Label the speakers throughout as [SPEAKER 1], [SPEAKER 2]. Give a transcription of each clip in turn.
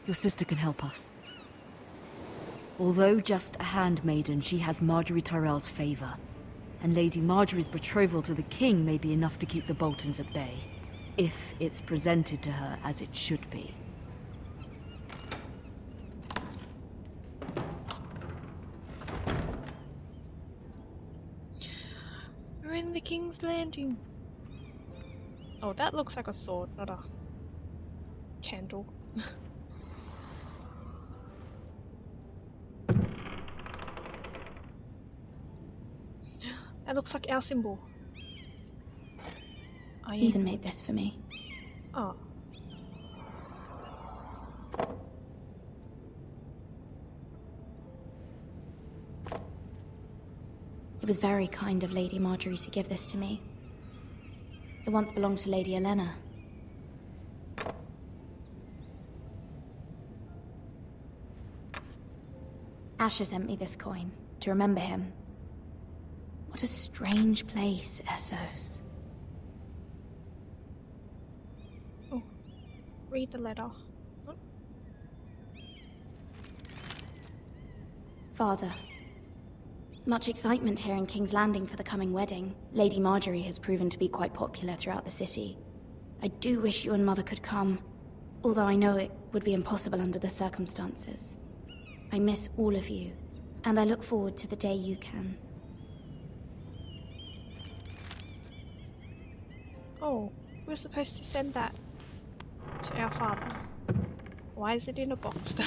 [SPEAKER 1] Your sister can help us. Although just a handmaiden, she has Marjorie Tyrell's favor. And Lady Marjorie's betrothal to the king may be enough to keep the Boltons at bay, if it's presented to her as it should be.
[SPEAKER 2] We're in the King's Landing. Oh, that looks like a sword, not a candle. That looks like our symbol.
[SPEAKER 3] Ethan made this for me.
[SPEAKER 2] Oh.
[SPEAKER 3] It was very kind of Lady Marjorie to give this to me. It once belonged to Lady Elena. Asher sent me this coin to remember him. What a strange place, Essos.
[SPEAKER 2] Oh. Read the letter. Oh.
[SPEAKER 3] Father. Much excitement here in King's Landing for the coming wedding. Lady Marjorie has proven to be quite popular throughout the city. I do wish you and Mother could come, although I know it would be impossible under the circumstances. I miss all of you, and I look forward to the day you can.
[SPEAKER 2] Oh, we're supposed to send that to our father. Why is it in a box though?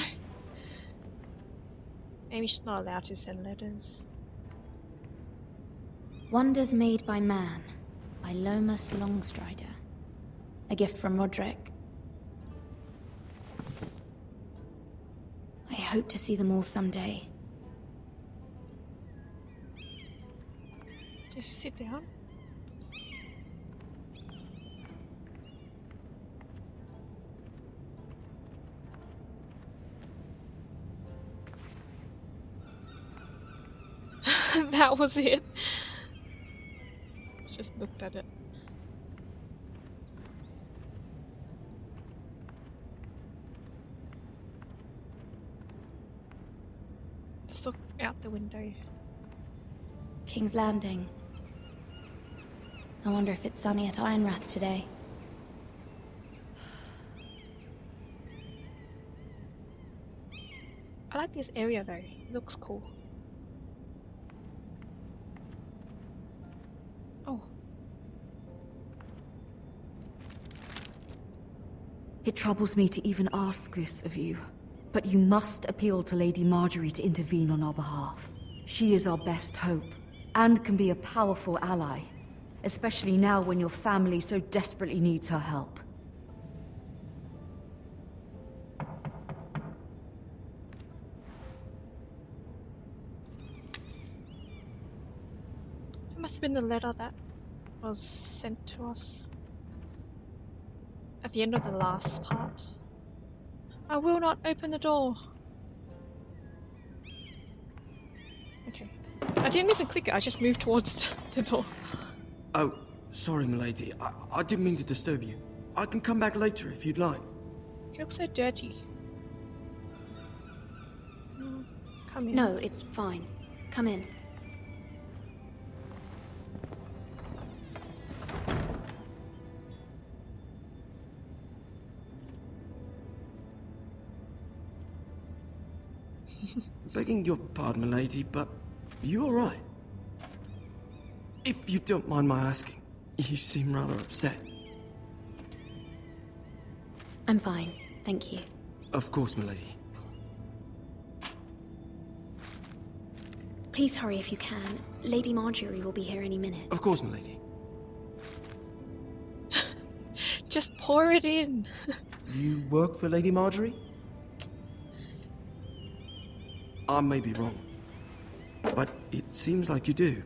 [SPEAKER 2] Maybe she's not allowed to send letters.
[SPEAKER 3] Wonders Made by Man, by Lomas Longstrider. A gift from Roderick. I hope to see them all someday.
[SPEAKER 2] Just sit down. That was it. Just looked at it. Just look out the window.
[SPEAKER 3] King's Landing. I wonder if it's sunny at Ironrath today.
[SPEAKER 2] I like this area though. It looks cool. Oh.
[SPEAKER 1] It troubles me to even ask this of you, but you must appeal to Lady Marjorie to intervene on our behalf. She is our best hope, and can be a powerful ally, especially now when your family so desperately needs her help.
[SPEAKER 2] It must have been the letter that was sent to us at the end of the last part. I will not open the door. Okay. I didn't even click it, I just moved towards the door.
[SPEAKER 4] Oh, sorry, milady. I didn't mean to disturb you. I can come back later if you'd like.
[SPEAKER 2] You look so dirty. Come in.
[SPEAKER 3] No, it's fine. Come in.
[SPEAKER 4] Begging your pardon, milady, but you all right? If you don't mind my asking, you seem rather upset.
[SPEAKER 3] I'm fine, thank you.
[SPEAKER 4] Of course, milady.
[SPEAKER 3] Please hurry if you can. Lady Marjorie will be here any minute.
[SPEAKER 4] Of course, milady.
[SPEAKER 2] Just pour it in.
[SPEAKER 4] You work for Lady Marjorie? I may be wrong, but it seems like you do.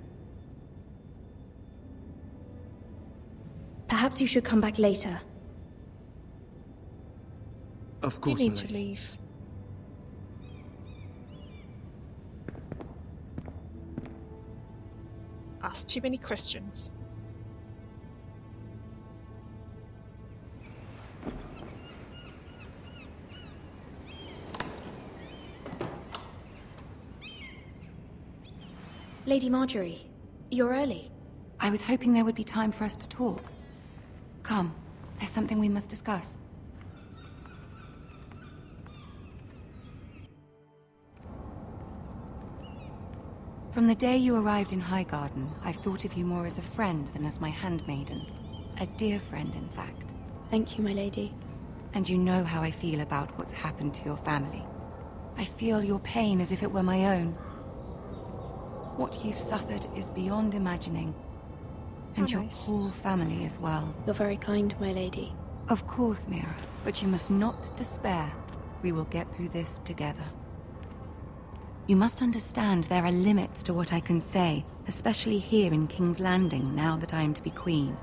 [SPEAKER 3] Perhaps you should come back later.
[SPEAKER 4] Of course,
[SPEAKER 2] You need
[SPEAKER 4] milady.
[SPEAKER 2] to leave. Ask too many questions.
[SPEAKER 3] Lady Marjorie, you're early.
[SPEAKER 5] I was hoping there would be time for us to talk. Come, there's something we must discuss. From the day you arrived in Highgarden, I've thought of you more as a friend than as my handmaiden. A dear friend, in fact.
[SPEAKER 3] Thank you, my lady.
[SPEAKER 5] And you know how I feel about what's happened to your family. I feel your pain as if it were my own. What you've suffered is beyond imagining. And your whole family as well.
[SPEAKER 3] You're very kind, my lady.
[SPEAKER 5] Of course, Mira, but you must not despair. We will get through this together. You must understand there are limits to what I can say, especially here in King's Landing, now that I am to be queen.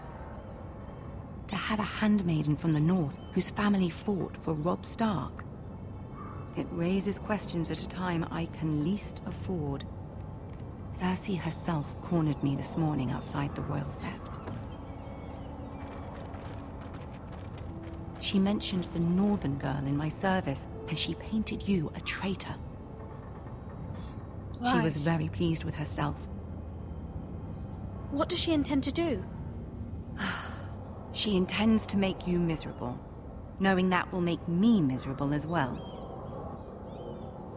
[SPEAKER 5] To have a handmaiden from the north whose family fought for Robb Stark. It raises questions at a time I can least afford. Cersei herself cornered me this morning outside the Royal Sept. She mentioned the northern girl in my service, and she painted you a traitor. She was very pleased with herself.
[SPEAKER 3] What does she intend to do?
[SPEAKER 5] She intends to make you miserable, knowing that will make me miserable as well.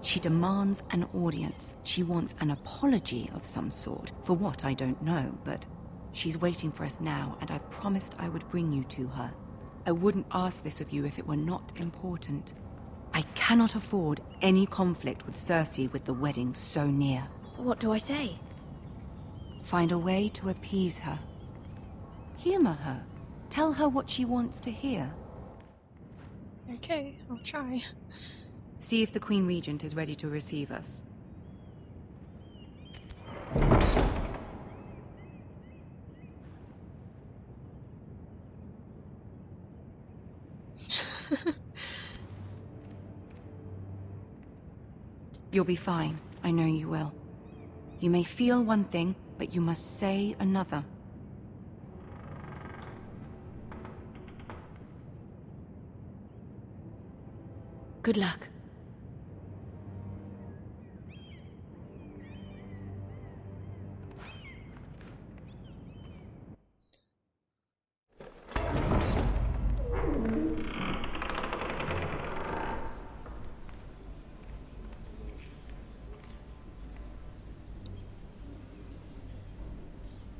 [SPEAKER 5] She demands an audience. She wants an apology of some sort, for what I don't know, but she's waiting for us now, and I promised I would bring you to her. I wouldn't ask this of you if it were not important. I cannot afford any conflict with Cersei with the wedding so near.
[SPEAKER 3] What do I say?
[SPEAKER 5] Find a way to appease her. Humor her. Tell her what she wants to hear.
[SPEAKER 2] Okay, I'll try.
[SPEAKER 5] See if the Queen Regent is ready to receive us. You'll be fine. I know you will. You may feel one thing, but you must say another.
[SPEAKER 1] Good luck.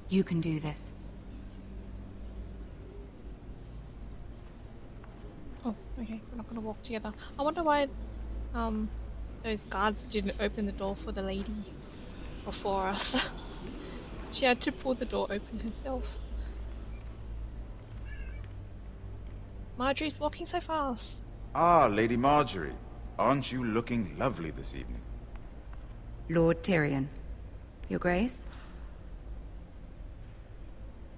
[SPEAKER 5] You can do this.
[SPEAKER 2] Oh, okay, we're not gonna walk together. I wonder why those guards didn't open the door for the lady before us. She had to pull the door open herself. Marjorie's walking so fast.
[SPEAKER 6] Ah, Lady Marjorie. Aren't you looking lovely this evening?
[SPEAKER 5] Lord Tyrion. Your Grace?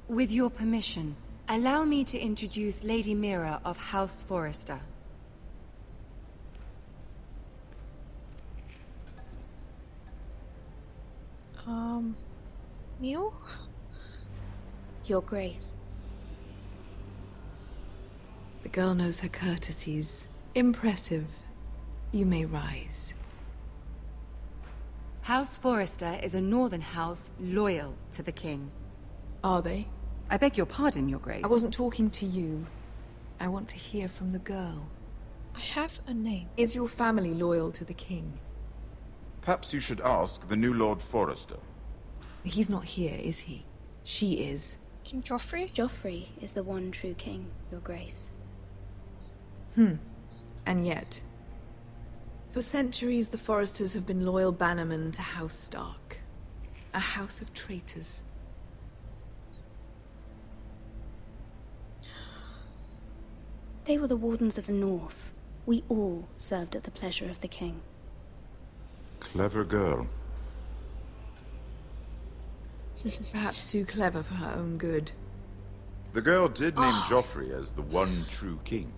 [SPEAKER 5] With your permission, allow me to introduce Lady Mira of House Forrester.
[SPEAKER 2] Neil?
[SPEAKER 3] Your Grace.
[SPEAKER 7] The girl knows her courtesies. Impressive. You may rise.
[SPEAKER 5] House Forrester is a northern house loyal to the king.
[SPEAKER 7] Are they?
[SPEAKER 5] I beg your pardon, Your Grace.
[SPEAKER 7] I wasn't talking to you. I want to hear from the girl.
[SPEAKER 2] I have a name.
[SPEAKER 7] Is your family loyal to the king?
[SPEAKER 6] Perhaps you should ask the new Lord Forrester.
[SPEAKER 7] He's not here, is he? She is.
[SPEAKER 2] King Joffrey?
[SPEAKER 3] Joffrey is the one true king, Your Grace.
[SPEAKER 7] And yet, for centuries the Forresters have been loyal bannermen to House Stark. A house of traitors.
[SPEAKER 3] They were the Wardens of the North. We all served at the pleasure of the king.
[SPEAKER 6] Clever girl.
[SPEAKER 7] Perhaps too clever for her own good.
[SPEAKER 6] The girl did name Joffrey as the one true king.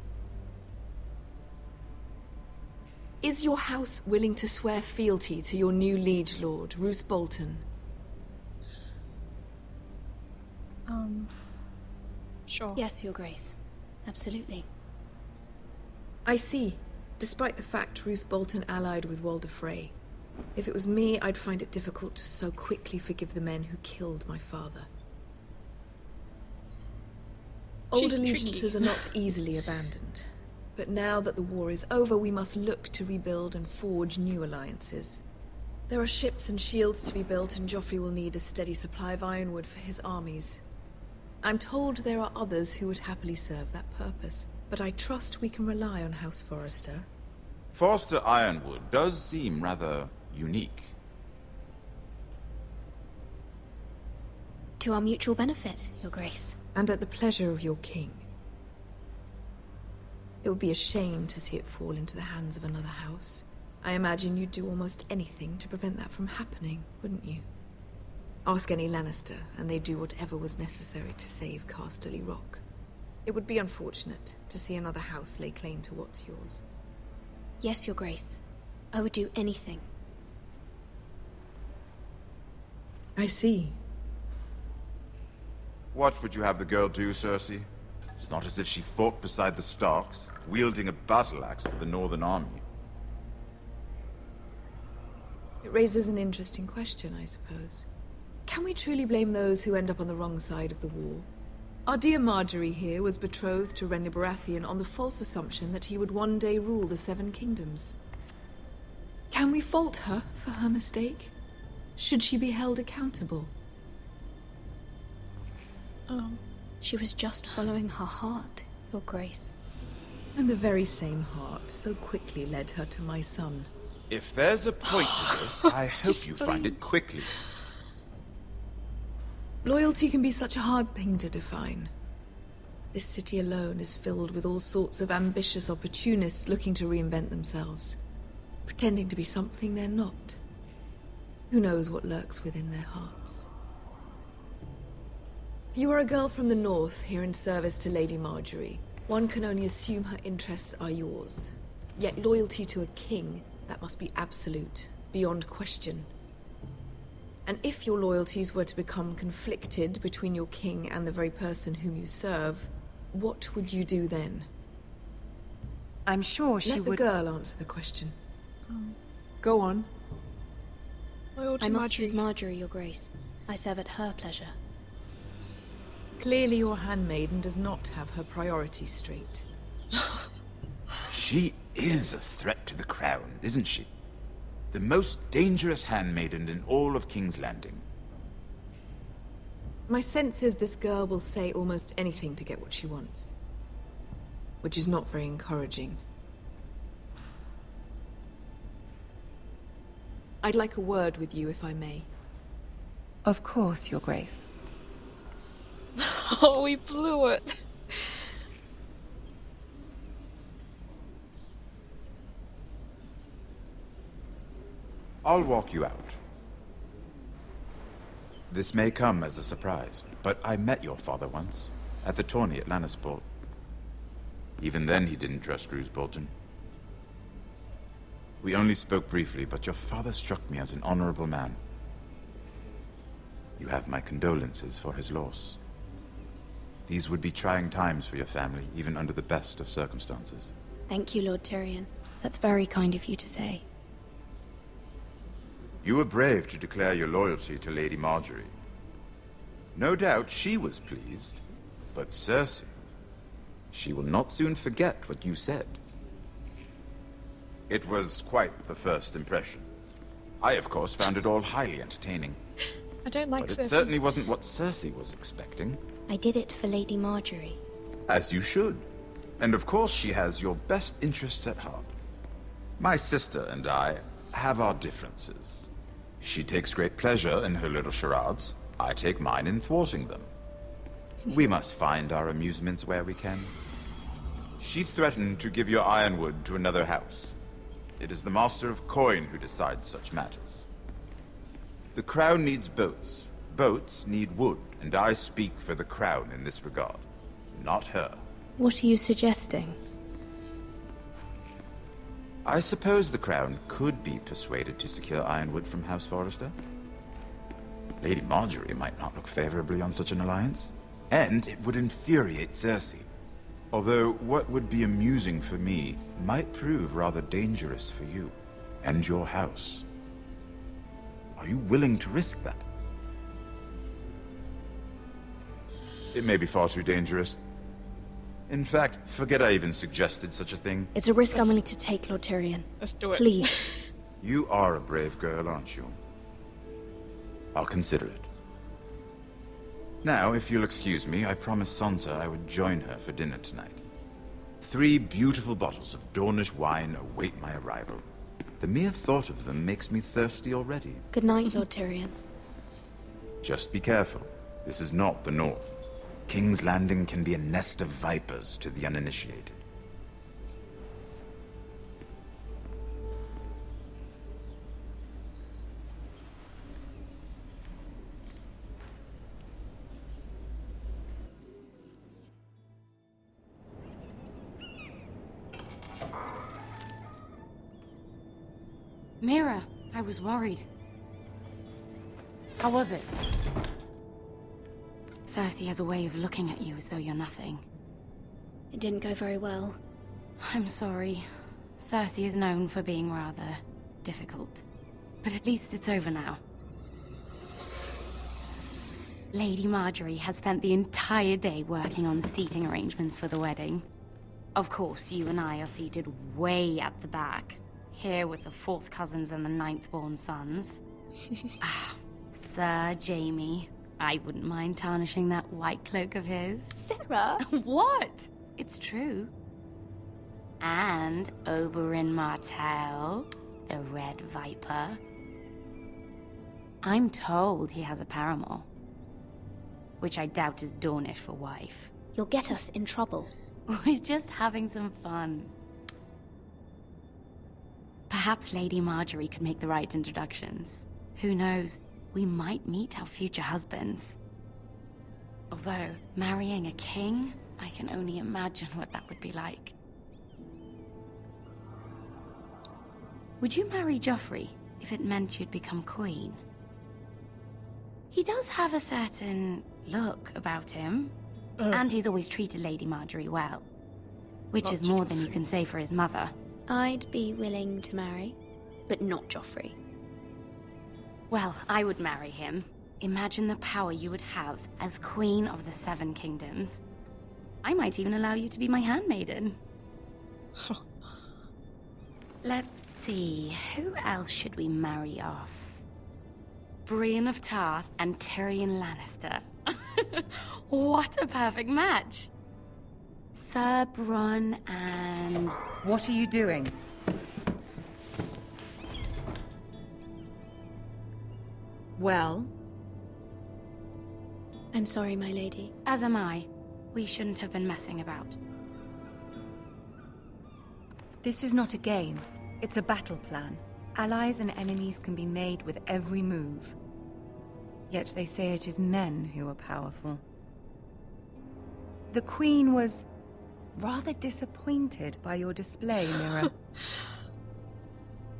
[SPEAKER 7] Is your house willing to swear fealty to your new liege lord, Roose Bolton?
[SPEAKER 2] Sure.
[SPEAKER 3] Yes, Your Grace. Absolutely.
[SPEAKER 7] I see. Despite the fact Roose Bolton allied with Walder Frey. If it was me, I'd find it difficult to so quickly forgive the men who killed my father. Old
[SPEAKER 2] She's
[SPEAKER 7] allegiances
[SPEAKER 2] tricky.
[SPEAKER 7] are not easily abandoned. But now that the war is over, we must look to rebuild and forge new alliances. There are ships and shields to be built, and Joffrey will need a steady supply of ironwood for his armies. I'm told there are others who would happily serve that purpose, but I trust we can rely on House Forrester.
[SPEAKER 6] Forster Ironwood does seem rather unique.
[SPEAKER 3] To our mutual benefit, Your Grace.
[SPEAKER 7] And at the pleasure of your king. It would be a shame to see it fall into the hands of another house. I imagine you'd do almost anything to prevent that from happening, wouldn't you? Ask any Lannister, and they'd do whatever was necessary to save Casterly Rock. It would be unfortunate to see another house lay claim to what's yours.
[SPEAKER 3] Yes, Your Grace. I would do anything.
[SPEAKER 7] I see.
[SPEAKER 6] What would you have the girl do, Cersei? It's not as if she fought beside the Starks, wielding a battle axe for the Northern Army.
[SPEAKER 7] It raises an interesting question, I suppose. Can we truly blame those who end up on the wrong side of the war? Our dear Marjorie here was betrothed to Renly Baratheon on the false assumption that he would one day rule the Seven Kingdoms. Can we fault her for her mistake? Should she be held accountable?
[SPEAKER 3] She was just following her heart, Your Grace.
[SPEAKER 7] And the very same heart so quickly led her to my son.
[SPEAKER 6] If there's a point to this, I hope you find it quickly.
[SPEAKER 7] Loyalty can be such a hard thing to define. This city alone is filled with all sorts of ambitious opportunists looking to reinvent themselves, pretending to be something they're not. Who knows what lurks within their hearts? You are a girl from the north, here in service to Lady Marjorie. One can only assume her interests are yours. Yet loyalty to a king, that must be absolute, beyond question. And if your loyalties were to become conflicted between your king and the very person whom you serve, what would you do then?
[SPEAKER 5] I'm sure she
[SPEAKER 7] Let the
[SPEAKER 5] would...
[SPEAKER 7] girl answer the question. Go on.
[SPEAKER 2] Loyal to
[SPEAKER 3] I must
[SPEAKER 2] Marjorie.
[SPEAKER 3] choose Marjorie, Your Grace. I serve at her pleasure.
[SPEAKER 7] Clearly your handmaiden does not have her priorities straight.
[SPEAKER 6] She is a threat to the crown, isn't she? The most dangerous handmaiden in all of King's Landing.
[SPEAKER 7] My sense is this girl will say almost anything to get what she wants. Which is not very encouraging. I'd like a word with you, if I may.
[SPEAKER 5] Of course, Your Grace.
[SPEAKER 2] Oh, we blew it.
[SPEAKER 6] I'll walk you out. This may come as a surprise, but I met your father once, at the tourney at Lannisport. Even then he didn't trust Roose Bolton. We only spoke briefly, but your father struck me as an honorable man. You have my condolences for his loss. These would be trying times for your family, even under the best of circumstances.
[SPEAKER 3] Thank you, Lord Tyrion. That's very kind of you to say.
[SPEAKER 6] You were brave to declare your loyalty to Lady Marjorie. No doubt she was pleased, but Cersei, she will not soon forget what you said. It was quite the first impression. I, of course, found it all highly entertaining.
[SPEAKER 2] I don't like
[SPEAKER 6] But it
[SPEAKER 2] Cersei.
[SPEAKER 6] certainly wasn't what Cersei was expecting.
[SPEAKER 3] I did it for Lady Marjorie.
[SPEAKER 6] As you should. And of course she has your best interests at heart. My sister and I have our differences. She takes great pleasure in her little charades. I take mine in thwarting them. We must find our amusements where we can. She threatened to give your ironwood to another house. It is the Master of Coin who decides such matters. The Crown needs boats. Boats need wood, and I speak for the Crown in this regard, not her.
[SPEAKER 3] What are you suggesting?
[SPEAKER 6] I suppose the Crown could be persuaded to secure ironwood from House Forrester. Lady Marjorie might not look favorably on such an alliance, and it would infuriate Cersei. Although what would be amusing for me might prove rather dangerous for you and your house. Are you willing to risk that? It may be far too dangerous. In fact, forget I even suggested such a thing.
[SPEAKER 3] It's a risk I'm willing to take, Lord Tyrion.
[SPEAKER 2] Let's do it.
[SPEAKER 3] Please.
[SPEAKER 6] You are a brave girl, aren't you? I'll consider it. Now, if you'll excuse me, I promised Sansa I would join her for dinner tonight. 3 beautiful bottles of Dornish wine await my arrival. The mere thought of them makes me thirsty already.
[SPEAKER 3] Good night, Lord Tyrion.
[SPEAKER 6] Just be careful. This is not the North. King's Landing can be a nest of vipers to the uninitiated.
[SPEAKER 1] Mira, I was worried. How was it? Cersei has a way of looking at you as though you're nothing.
[SPEAKER 3] It didn't go very well.
[SPEAKER 1] I'm sorry. Cersei is known for being rather difficult. But at least it's over now. Lady Marjorie has spent the entire day working on seating arrangements for the wedding. Of course, you and I are seated way at the back. Here with the 4th cousins and the 9th-born sons. Sir Jaime. I wouldn't mind tarnishing that white cloak of his.
[SPEAKER 3] Sarah!
[SPEAKER 1] What? It's true. And Oberyn Martell, the Red Viper. I'm told he has a paramour. Which I doubt is Dornish for wife.
[SPEAKER 3] You'll get us in trouble.
[SPEAKER 1] We're just having some fun. Perhaps Lady Marjorie could make the right introductions. Who knows? We might meet our future husbands. Although, marrying a king, I can only imagine what that would be like. Would you marry Joffrey if it meant you'd become queen? He does have a certain look about him, and he's always treated Lady Marjorie well. Which is more than you can say for his mother.
[SPEAKER 3] I'd be willing to marry, but not Joffrey.
[SPEAKER 1] Well, I would marry him. Imagine the power you would have as Queen of the 7 Kingdoms. I might even allow you to be my handmaiden. Let's see, who else should we marry off? Brienne of Tarth and Tyrion Lannister. What a perfect match! Sir Bronn and...
[SPEAKER 5] What are you doing? Well?
[SPEAKER 3] I'm sorry, my lady.
[SPEAKER 1] As am I. We shouldn't have been messing about.
[SPEAKER 5] This is not a game. It's a battle plan. Allies and enemies can be made with every move. Yet they say it is men who are powerful. The Queen was rather disappointed by your display, Mira.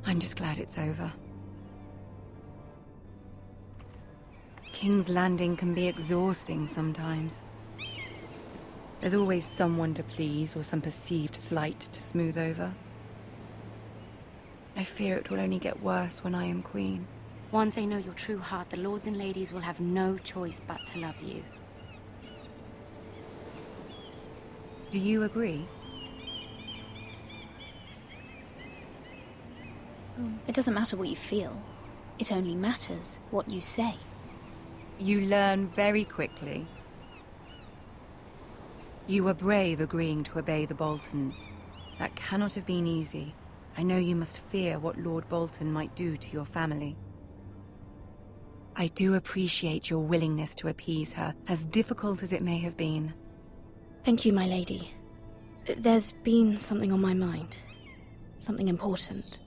[SPEAKER 5] I'm just glad it's over. King's Landing can be exhausting sometimes. There's always someone to please or some perceived slight to smooth over. I fear it will only get worse when I am queen.
[SPEAKER 1] Once they know your true heart, the lords and ladies will have no choice but to love you.
[SPEAKER 5] Do you agree?
[SPEAKER 3] It doesn't matter what you feel. It only matters what you say.
[SPEAKER 5] You learn very quickly. You were brave agreeing to obey the Boltons. That cannot have been easy. I know you must fear what Lord Bolton might do to your family. I do appreciate your willingness to appease her, as difficult as it may have been.
[SPEAKER 3] Thank you, my lady. There's been something on my mind. Something important.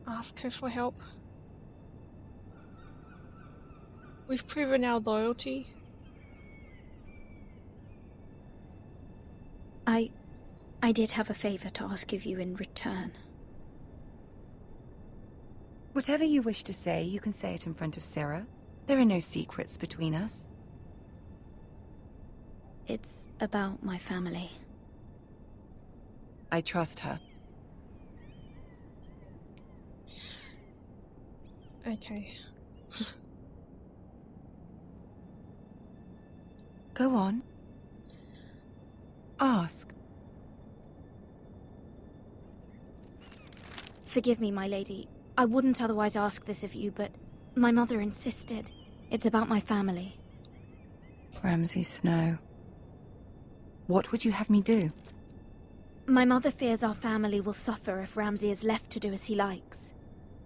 [SPEAKER 2] Ask her for help. We've proven our loyalty.
[SPEAKER 3] I did have a favor to ask of you in return.
[SPEAKER 5] Whatever you wish to say, you can say it in front of Sarah. There are no secrets between us.
[SPEAKER 3] It's about my family.
[SPEAKER 5] I trust her.
[SPEAKER 2] Okay.
[SPEAKER 5] Go on. Ask.
[SPEAKER 3] Forgive me, my lady. I wouldn't otherwise ask this of you, but my mother insisted. It's about my family.
[SPEAKER 5] Ramsay Snow. What would you have me do?
[SPEAKER 3] My mother fears our family will suffer if Ramsay is left to do as he likes.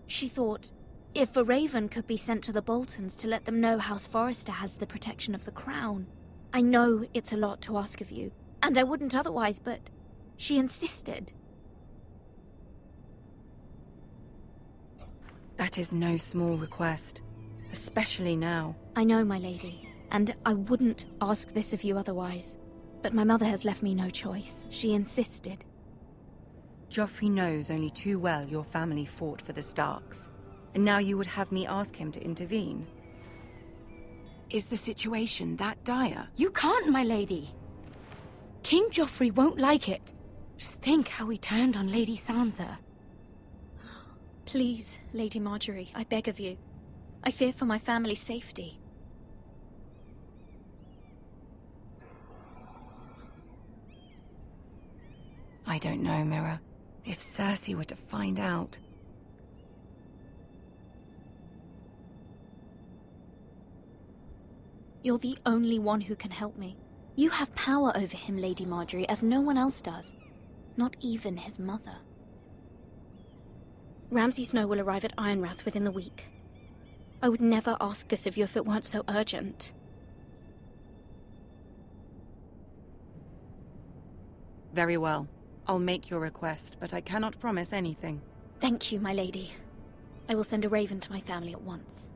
[SPEAKER 3] She thought, if a raven could be sent to the Boltons to let them know House Forrester has the protection of the crown. I know it's a lot to ask of you, and I wouldn't otherwise, but she insisted.
[SPEAKER 5] That is no small request, especially now.
[SPEAKER 3] I know, my lady, and I wouldn't ask this of you otherwise. But my mother has left me no choice. She insisted.
[SPEAKER 5] Joffrey knows only too well your family fought for the Starks, and now you would have me ask him to intervene. Is the situation that dire?
[SPEAKER 1] You can't, my lady. King Joffrey won't like it. Just think how he turned on Lady Sansa.
[SPEAKER 3] Please, Lady Marjorie, I beg of you. I fear for my family's safety.
[SPEAKER 5] I don't know, Mira. If Cersei were to find out...
[SPEAKER 3] You're the only one who can help me. You have power over him, Lady Marjorie, as no one else does. Not even his mother. Ramsay Snow will arrive at Ironrath within the week. I would never ask this of you if it weren't so urgent.
[SPEAKER 5] Very well. I'll make your request, but I cannot promise anything.
[SPEAKER 3] Thank you, my lady. I will send a raven to my family at once.